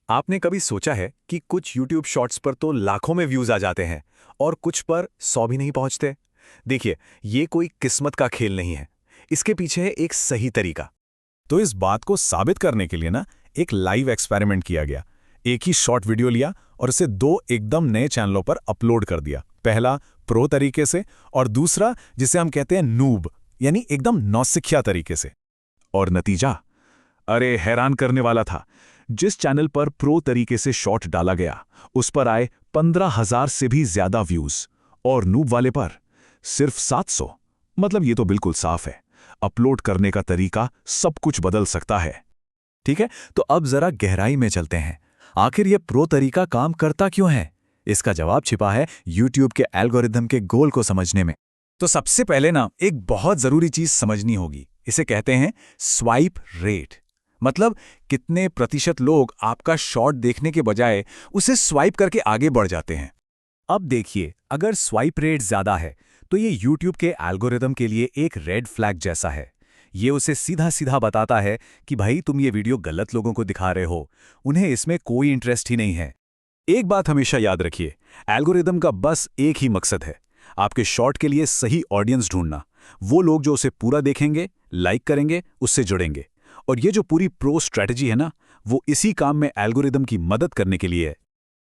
आपने कभी सोचा है कि कुछ YouTube शॉर्ट्स पर तो लाखों में व्यूज आ जाते हैं और कुछ पर 100 भी नहीं पहुंचते? देखिए, ये कोई किस्मत का खेल नहीं है। इसके पीछे है एक सही तरीका। तो इस बात को साबित करने के लिए ना एक लाइव एक्सपेरिमेंट किया गया। एक ही शॉर्ट वीडियो लिया और इसे दो एकदम नए चैनलों पर अपलोड कर दिया। पहला प्रो तरीके से और दूसरा जिसे हम कहते हैं नूब, यानी एकदम नौसिखिया तरीके से। और नतीजा अरे हैरान करने वाला था। जिस चैनल पर प्रो तरीके से शॉर्ट डाला गया उस पर आए 15,000 से भी ज्यादा व्यूज और नूब वाले पर सिर्फ 700। मतलब ये तो बिल्कुल साफ है, अपलोड करने का तरीका सब कुछ बदल सकता है। ठीक है, तो अब जरा गहराई में चलते हैं। आखिर ये प्रो तरीका काम करता क्यों है? इसका जवाब छिपा है YouTube के एल्गोरिदम के गोल को समझने में। तो सबसे पहले ना एक बहुत जरूरी चीज समझनी होगी। इसे कहते हैं स्वाइप रेट। मतलब कितने प्रतिशत लोग आपका शॉर्ट देखने के बजाय उसे स्वाइप करके आगे बढ़ जाते हैं। अब देखिए, अगर स्वाइप रेट ज्यादा है तो ये YouTube के एल्गोरिदम के लिए एक रेड फ्लैग जैसा है। ये उसे सीधा सीधा बताता है कि भाई तुम ये वीडियो गलत लोगों को दिखा रहे हो, उन्हें इसमें कोई इंटरेस्ट ही नहीं है। एक बात हमेशा याद रखिए, एल्गोरिदम का बस एक ही मकसद है, आपके शॉर्ट के लिए सही ऑडियंस ढूंढना। वो लोग जो उसे पूरा देखेंगे, लाइक करेंगे, उससे जुड़ेंगे। और ये जो पूरी प्रो स्ट्रेटजी है ना, वो इसी काम में एल्गोरिदम की मदद करने के लिए है।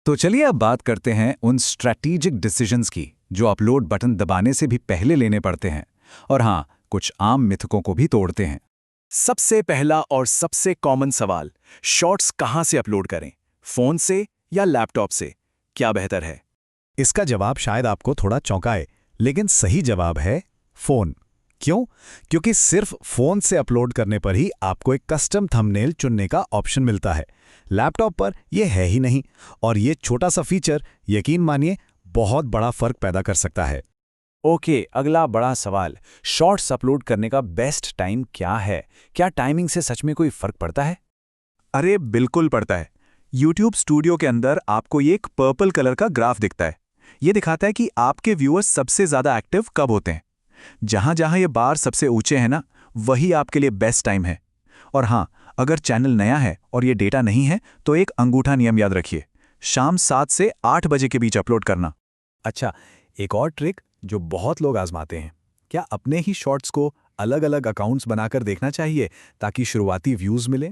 तो चलिए अब बात करते हैं उन स्ट्रैटेजिक डिसीजंस की जो अपलोड बटन दबाने से भी पहले लेने पड़ते हैं, और हाँ, कुछ आम मिथकों को भी तोड़ते हैं। सबसे पहला और सबसे कॉमन सवाल, शॉर्ट्स कहाँ से अपलोड करें, फोन से या लैपटॉप से? क्या बेहतर है? इसका जवाब शायद आपको थोड़ा चौंकाए, लेकिन सही जवाब है फोन। क्यों? क्योंकि सिर्फ फोन से अपलोड करने पर ही आपको एक कस्टम थंबनेल चुनने का ऑप्शन मिलता है। लैपटॉप पर यह है ही नहीं, और ये छोटा सा फीचर यकीन मानिए बहुत बड़ा फर्क पैदा कर सकता है। ओके, अगला बड़ा सवाल, शॉर्ट्स अपलोड करने का बेस्ट टाइम क्या है? क्या टाइमिंग से सच में कोई फर्क पड़ता है? अरे बिल्कुल पड़ता है। YouTube स्टूडियो के अंदर आपको ये एक पर्पल कलर का ग्राफ दिखता है। ये दिखाता है कि आपके व्यूअर्स सबसे ज्यादा एक्टिव कब होते हैं। जहां जहां ये बार सबसे ऊंचे हैं ना, वही आपके लिए बेस्ट टाइम है। और हाँ, अगर चैनल नया है और ये डेटा नहीं है तो एक अंगूठा नियम याद रखिए, शाम 7 से 8 बजे के बीच अपलोड करना। अच्छा, एक और ट्रिक जो बहुत लोग आजमाते हैं, क्या अपने ही शॉर्ट्स को अलग अलग अकाउंट्स बनाकर देखना चाहिए ताकि शुरुआती व्यूज मिले?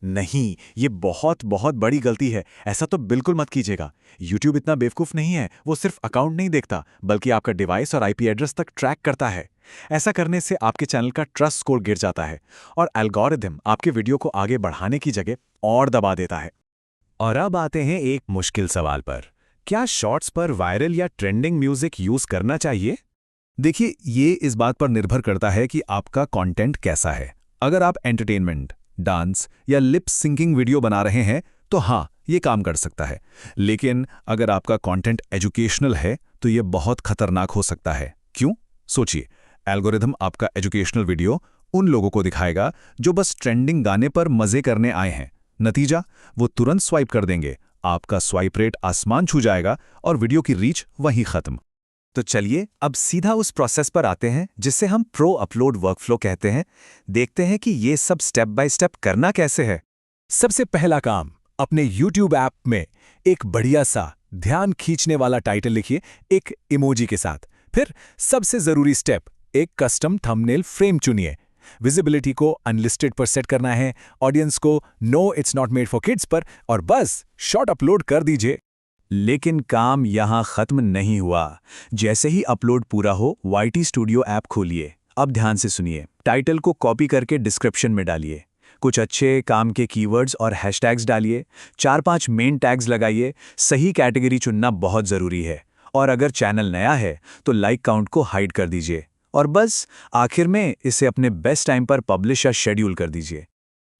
नहीं, ये बहुत बहुत बड़ी गलती है। ऐसा तो बिल्कुल मत कीजिएगा। YouTube इतना बेवकूफ़ नहीं है, वो सिर्फ अकाउंट नहीं देखता बल्कि आपका डिवाइस और IP एड्रेस तक ट्रैक करता है। ऐसा करने से आपके चैनल का ट्रस्ट स्कोर गिर जाता है और एल्गोरिदम आपके वीडियो को आगे बढ़ाने की जगह और दबा देता है। और अब आते हैं एक मुश्किल सवाल पर, क्या शॉर्ट्स पर वायरल या ट्रेंडिंग म्यूजिक यूज करना चाहिए? देखिए, ये इस बात पर निर्भर करता है कि आपका कंटेंट कैसा है। अगर आप एंटरटेनमेंट, डांस या लिप सिंकिंग वीडियो बना रहे हैं तो हाँ, ये काम कर सकता है। लेकिन अगर आपका कंटेंट एजुकेशनल है तो ये बहुत खतरनाक हो सकता है। क्यों? सोचिए, एल्गोरिथम आपका एजुकेशनल वीडियो उन लोगों को दिखाएगा जो बस ट्रेंडिंग गाने पर मजे करने आए हैं। नतीजा, वो तुरंत स्वाइप कर देंगे, आपका स्वाइप रेट आसमान छू जाएगा और वीडियो की रीच वहीं खत्म। तो चलिए अब सीधा उस प्रोसेस पर आते हैं जिसे हम प्रो अपलोड वर्कफ्लो कहते हैं। देखते हैं कि ये सब स्टेप बाय स्टेप करना कैसे है। सबसे पहला काम, अपने YouTube ऐप में एक बढ़िया सा ध्यान खींचने वाला टाइटल लिखिए एक इमोजी के साथ। फिर सबसे जरूरी स्टेप, एक कस्टम थंबनेल फ्रेम चुनिए। विजिबिलिटी को अनलिस्टेड पर सेट करना है, ऑडियंस को no it's not made for kids पर, और बस शॉर्ट अपलोड कर दीजिए। लेकिन काम यहां खत्म नहीं हुआ। जैसे ही अपलोड पूरा हो, YT स्टूडियो ऐप खोलिए। अब ध्यान से सुनिए, टाइटल को कॉपी करके डिस्क्रिप्शन में डालिए। कुछ अच्छे काम के कीवर्ड्स और हैशटैग्स डालिए। 4-5 मेन टैग्स लगाइए। सही कैटेगरी चुनना बहुत जरूरी है। और अगर चैनल नया है तो लाइक काउंट को हाइड कर दीजिए। और बस आखिर में इसे अपने बेस्ट टाइम पर पब्लिश या शेड्यूल कर दीजिए।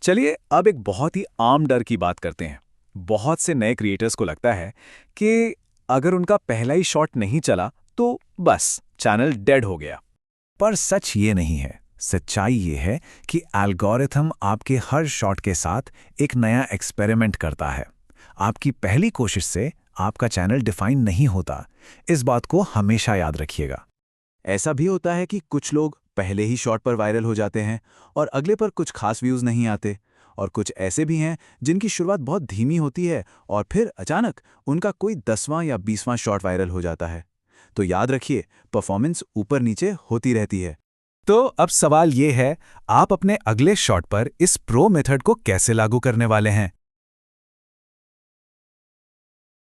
चलिए अब एक बहुत ही आम डर की बात करते हैं। बहुत से नए क्रिएटर्स को लगता है कि अगर उनका पहला ही शॉट नहीं चला तो बस चैनल डेड हो गया। पर सच ये नहीं है। सच्चाई ये है कि एल्गोरिथम आपके हर शॉट के साथ एक नया एक्सपेरिमेंट करता है। आपकी पहली कोशिश से आपका चैनल डिफाइन नहीं होता। इस बात को हमेशा याद रखिएगा। ऐसा भी होता है कि कुछ लोग पहले ही शॉट पर वायरल हो जाते हैं और अगले पर कुछ खास व्यूज नहीं आते, और कुछ ऐसे भी हैं जिनकी शुरुआत बहुत धीमी होती है और फिर अचानक उनका कोई 10वां या 20वां शॉट वायरल हो जाता है। तो याद रखिए, परफॉर्मेंस ऊपर नीचे होती रहती है। तो अब सवाल ये है, आप अपने अगले शॉट पर इस प्रो मेथड को कैसे लागू करने वाले हैं?